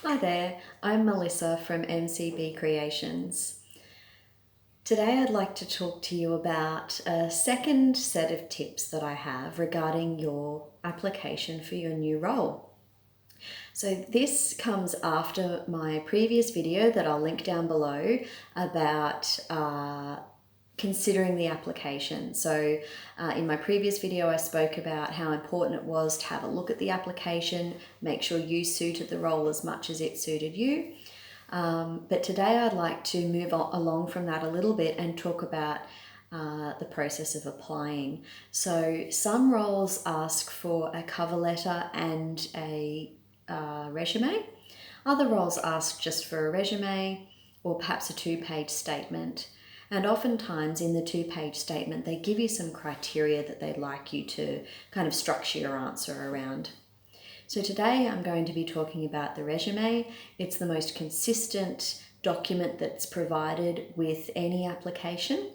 Hi there, I'm Melissa from MCB Creations. Today I'd like to talk to you about a second set of tips that I have regarding your application for your new role. So this comes after my previous video that I'll link down below about considering the application. So in my previous video I spoke about how important it was to have a look at the application, make sure you suited the role as much as it suited you. But today I'd like to move along from that a little bit and talk about the process of applying. So some roles ask for a cover letter and a resume. Other roles ask just for a resume or perhaps a two-page statement. And oftentimes in the two-page statement, they give you some criteria that they'd like you to kind of structure your answer around. So today I'm going to be talking about the resume. It's the most consistent document that's provided with any application.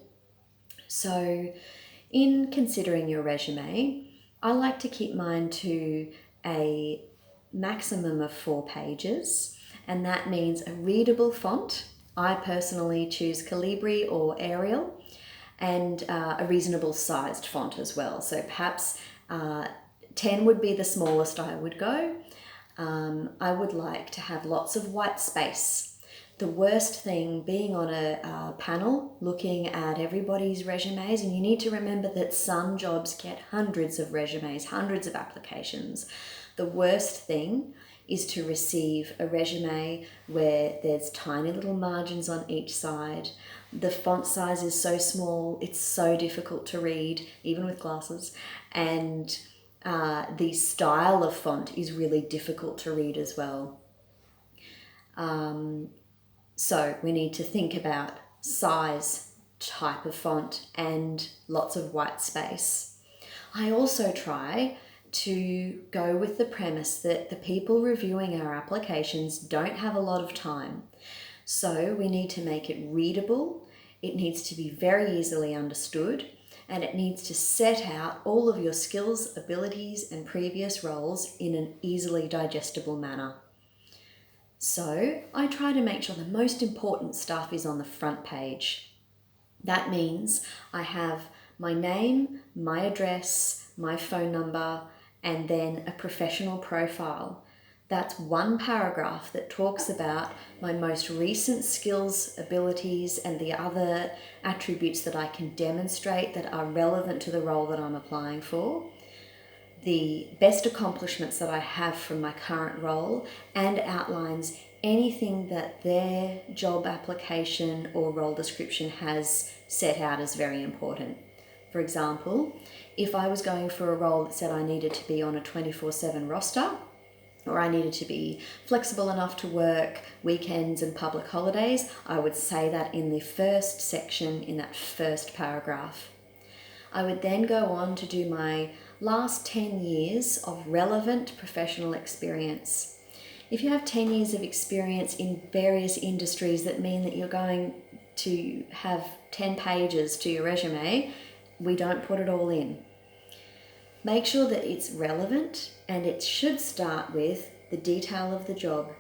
So in considering your resume, I like to keep mine to a maximum of 4 pages, and that means a readable font. I personally choose Calibri or Arial, and a reasonable sized font as well. So perhaps 10 would be the smallest I would go. I would like to have lots of white space. The worst thing being on a panel looking at everybody's resumes, and you need to remember that some jobs get hundreds of resumes, hundreds of applications. The worst thing is to receive a resume where there's tiny little margins on each side. The font size is so small, it's so difficult to read, even with glasses, and the style of font is really difficult to read as well. So we need to think about size, type of font, and lots of white space. I also try to go with the premise that the people reviewing our applications don't have a lot of time. So we need to make it readable, it needs to be very easily understood, and it needs to set out all of your skills, abilities, and previous roles in an easily digestible manner. So I try to make sure the most important stuff is on the front page. That means I have my name, my address, my phone number, and then a professional profile. That's one paragraph that talks about my most recent skills, abilities, and the other attributes that I can demonstrate that are relevant to the role that I'm applying for, the best accomplishments that I have from my current role, and outlines anything that their job application or role description has set out as very important. For example, if I was going for a role that said I needed to be on a 24/7 roster, or I needed to be flexible enough to work weekends and public holidays, I would say that in the first section, in that first paragraph. I would then go on to do my last 10 years of relevant professional experience. If you have 10 years of experience in various industries that mean that you're going to have 10 pages to your resume, we don't put it all in. Make sure that it's relevant, and it should start with the detail of the job.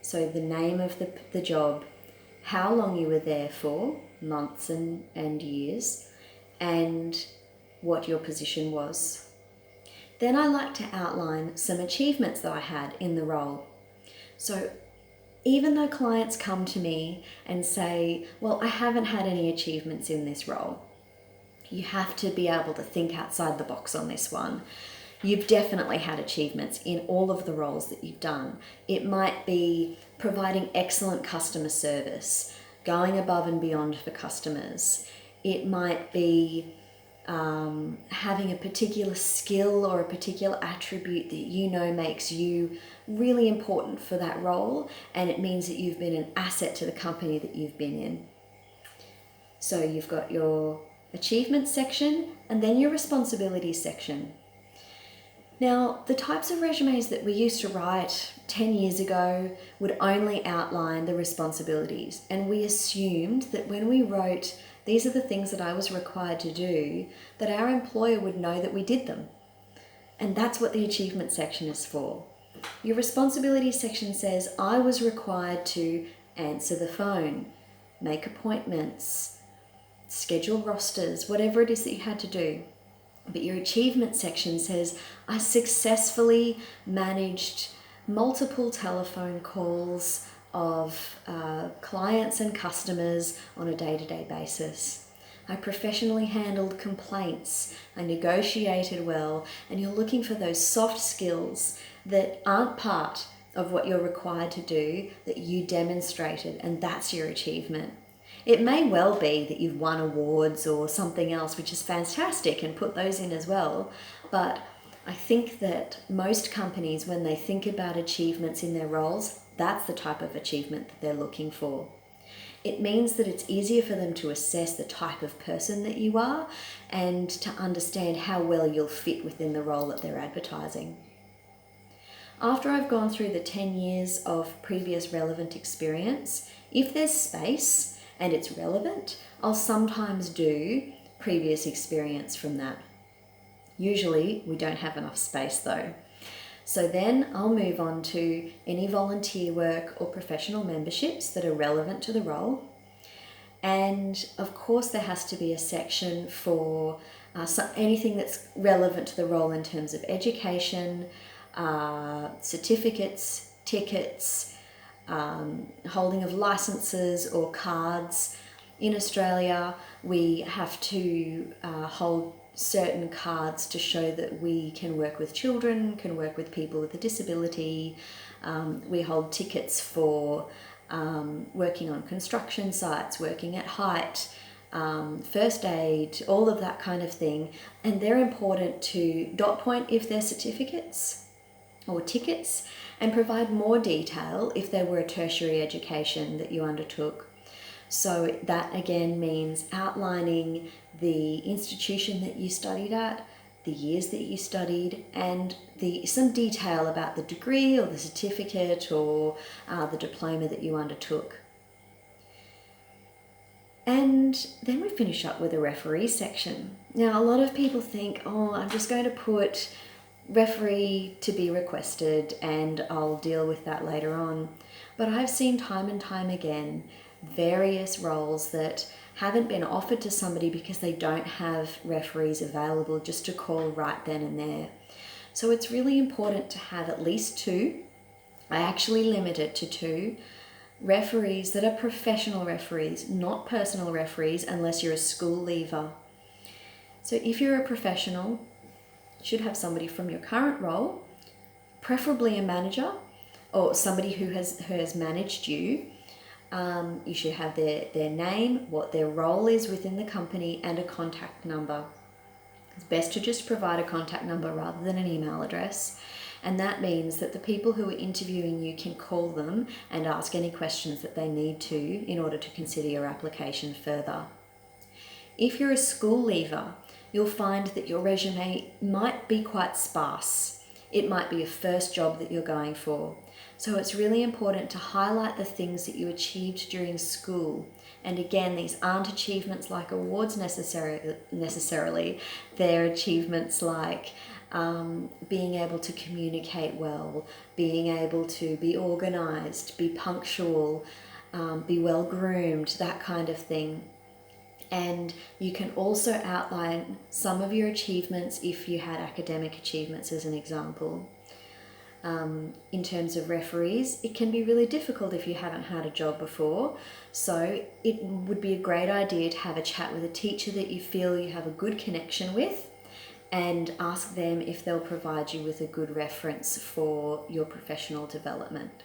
So the name of the job, how long you were there for, months and years, and what your position was. Then I like to outline some achievements that I had in the role. So even though clients come to me and say, well, I haven't had any achievements in this role, you have to be able to think outside the box on this one. You've definitely had achievements in all of the roles that you've done. It might be providing excellent customer service, going above and beyond for customers. It might be having a particular skill or a particular attribute that you know makes you really important for that role, and it means that you've been an asset to the company that you've been in. So you've got your achievements section and then your responsibilities section. Now, the types of resumes that we used to write 10 years ago would only outline the responsibilities, and we assumed that when we wrote, these are the things that I was required to do, that our employer would know that we did them. And that's what the achievement section is for. Your responsibilities section says, I was required to answer the phone, make appointments, schedule rosters, whatever it is that you had to do. But your achievement section says, I successfully managed multiple telephone calls of clients and customers on a day-to-day basis. I professionally handled complaints, I negotiated well, and you're looking for those soft skills that aren't part of what you're required to do that you demonstrated, and that's your achievement. It may well be that you've won awards or something else, which is fantastic, and put those in as well, but I think that most companies, when they think about achievements in their roles, that's the type of achievement that they're looking for. It means that it's easier for them to assess the type of person that you are and to understand how well you'll fit within the role that they're advertising. After I've gone through the 10 years of previous relevant experience, if there's space and it's relevant, I'll sometimes do previous experience from that. Usually we don't have enough space though. So then I'll move on to any volunteer work or professional memberships that are relevant to the role. And of course there has to be a section for anything that's relevant to the role in terms of education, certificates, tickets, holding of licenses or cards. In Australia, we have to hold certain cards to show that we can work with children, can work with people with a disability. We hold tickets for working on construction sites, working at height, first aid, all of that kind of thing. And they're important to dot point if they're certificates or tickets, and provide more detail if they were a tertiary education that you undertook. So that again means outlining the institution that you studied at, the years that you studied, and some detail about the degree or the certificate or the diploma that you undertook. And then we finish up with a referee section. Now, a lot of people think, oh, I'm just going to put referee to be requested and I'll deal with that later on. But I've seen time and time again various roles that haven't been offered to somebody because they don't have referees available just to call right then and there. So it's really important to have at least 2. I actually limit it to 2 referees that are professional referees, not personal referees unless you're a school leaver. So if you're a professional, you should have somebody from your current role, preferably a manager or somebody who has managed you. You should have their name, what their role is within the company, and a contact number. It's best to just provide a contact number rather than an email address. And that means that the people who are interviewing you can call them and ask any questions that they need to in order to consider your application further. If you're a school leaver, you'll find that your resume might be quite sparse. It might be a first job that you're going for. So it's really important to highlight the things that you achieved during school. And again, these aren't achievements like awards necessarily. They're achievements like being able to communicate well, being able to be organized, be punctual, be well groomed, that kind of thing. And you can also outline some of your achievements if you had academic achievements as an example. In terms of referees, it can be really difficult if you haven't had a job before. So it would be a great idea to have a chat with a teacher that you feel you have a good connection with and ask them if they'll provide you with a good reference for your professional development.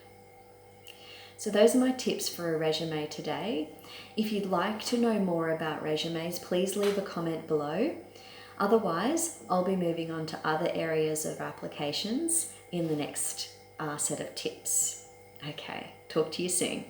So those are my tips for a resume today. If you'd like to know more about resumes, please leave a comment below. Otherwise, I'll be moving on to other areas of applications in the next set of tips. Okay, talk to you soon.